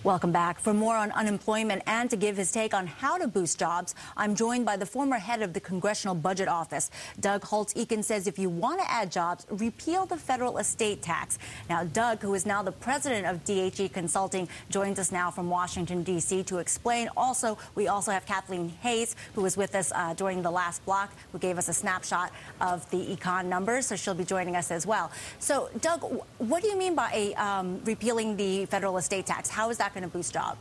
Welcome back. For more on unemployment and to give his take on how to boost jobs, I'm joined by the former head of the Congressional Budget Office. Doug Holtz-Eakin says if you want to add jobs, repeal the federal estate tax. Now, Doug, who is now the president of DHE Consulting, joins us now from Washington, D.C. to explain. Also, we also have Kathleen Hayes, who was with us during the last block, who gave us a snapshot of the econ numbers, so she'll be joining us as well. So, Doug, what do you mean by repealing the federal estate tax? How is that going to boost jobs?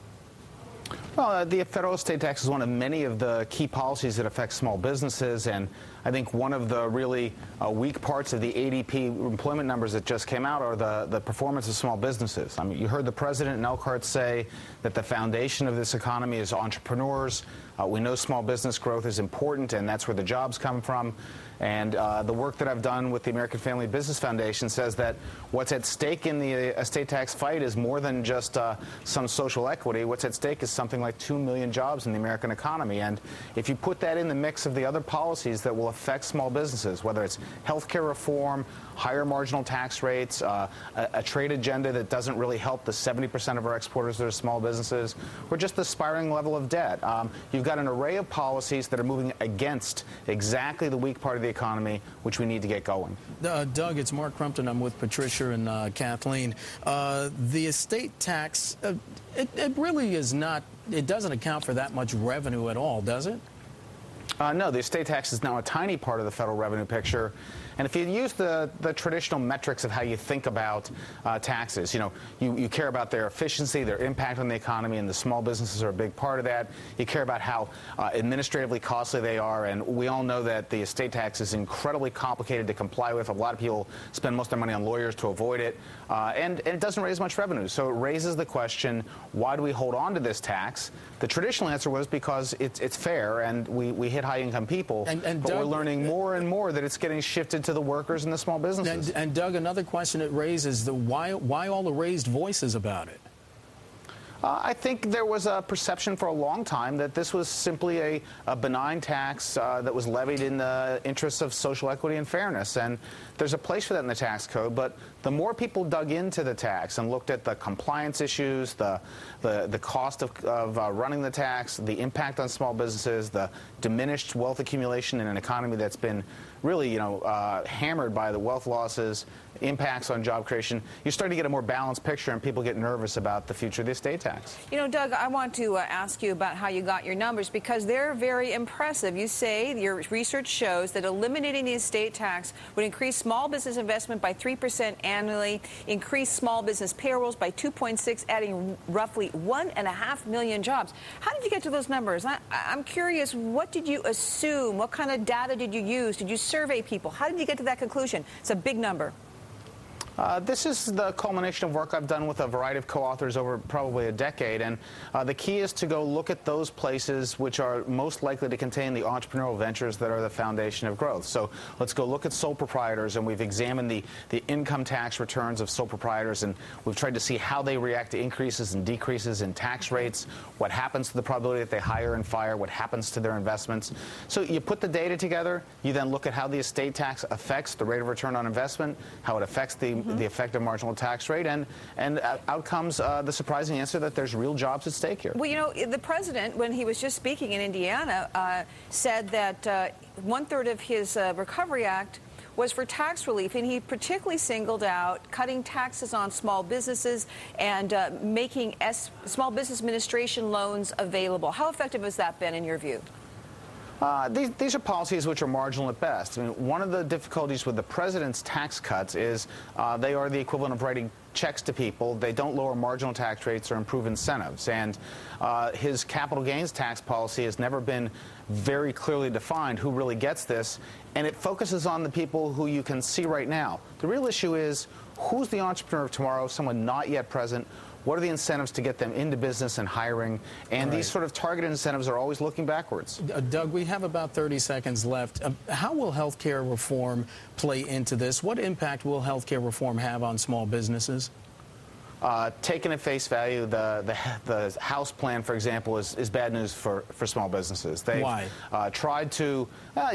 Well, the federal estate tax is one of many of the key policies that affect small businesses, and I think one of the really weak parts of the ADP employment numbers that just came out are the performance of small businesses. I mean, you heard the president in Elkhart say that the foundation of this economy is entrepreneurs. We know small business growth is important, and that's where the jobs come from. And the work that I've done with the American Family Business Foundation says that what's at stake in the estate tax fight is more than just some social equity. What's at stake is something like 2 million jobs in the American economy. And if you put that in the mix of the other policies that will affect small businesses, whether it's health care reform, higher marginal tax rates, a trade agenda that doesn't really help the 70% of our exporters that are small businesses, or just the spiraling level of debt, you've got an array of policies that are moving against exactly the weak part of the economy, which we need to get going. Doug, it's Mark Crumpton. I'm with Patricia and Kathleen. The estate tax, it really is not, it doesn't account for that much revenue at all, does it? No, the estate tax is now a tiny part of the federal revenue picture. And if you use the traditional metrics of how you think about taxes, you care about their efficiency, their impact on the economy, and the small businesses are a big part of that. You care about how administratively costly they are, and we all know that the estate tax is incredibly complicated to comply with. A lot of people spend most of their money on lawyers to avoid it, and it doesn't raise much revenue. So it raises the question, why do we hold on to this tax? The traditional answer was because it's fair, and we hit high-income people, but Doug, we're learning more and more that it's getting shifted to the workers and the small businesses. And Doug, another question it raises, why all the raised voices about it? I think there was a perception for a long time that this was simply a benign tax that was levied in the interests of social equity and fairness. And there's a place for that in the tax code. But the more people dug into the tax and looked at the compliance issues, the cost of running the tax, the impact on small businesses, the diminished wealth accumulation in an economy that's been really, hammered by the wealth losses, impacts on job creation, you're starting to get a more balanced picture, and people get nervous about the future of the estate tax. Doug, I want to ask you about how you got your numbers, because they're very impressive. You say your research shows that eliminating the estate tax would increase small business investment by 3% annually, increase small business payrolls by 2.6, adding roughly 1.5 million jobs. How did you get to those numbers? I'm curious, what did you assume? What kind of data did you use? Did you survey people? How did you get to that conclusion? It's a big number. This is the culmination of work I've done with a variety of co-authors over probably a decade, and the key is to go look at those places which are most likely to contain the entrepreneurial ventures that are the foundation of growth. So let's go look at sole proprietors, and we've examined the income tax returns of sole proprietors, and we've tried to see how they react to increases and decreases in tax rates, what happens to the probability that they hire and fire, what happens to their investments. So you put the data together, you then look at how the estate tax affects the rate of return on investment, how it affects the effective marginal tax rate, and out comes the surprising answer that there's real jobs at stake here. Well, the president, when he was just speaking in Indiana, said that one-third of his Recovery Act was for tax relief, and he particularly singled out cutting taxes on small businesses and making small business administration loans available. How effective has that been in your view? These are policies which are marginal at best. I mean, one of the difficulties with the president's tax cuts is they are the equivalent of writing checks to people. They don't lower marginal tax rates or improve incentives. And his capital gains tax policy has never been very clearly defined who really gets this, and it focuses on the people who you can see right now. The real issue is, who's the entrepreneur of tomorrow, someone not yet present? What are the incentives to get them into business and hiring? And these sort of targeted incentives are always looking backwards. Doug, we have about 30 seconds left. How will health care reform play into this? What impact will health care reform have on small businesses? taken at face value, the House plan, for example, is bad news for small businesses. They've tried to,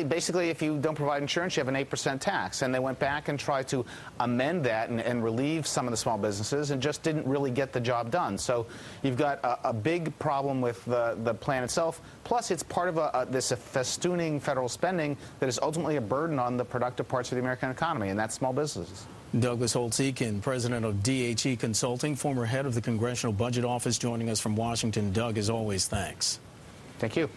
basically, if you don't provide insurance, you have an 8% tax. And they went back and tried to amend that and relieve some of the small businesses and just didn't really get the job done. So you've got a big problem with the plan itself. Plus, it's part of this festooning federal spending that is ultimately a burden on the productive parts of the American economy, and that's small businesses. Douglas Holtz-Eakin, president of DHE Consulting, former head of the Congressional Budget Office, joining us from Washington. Doug, as always, thanks. Thank you.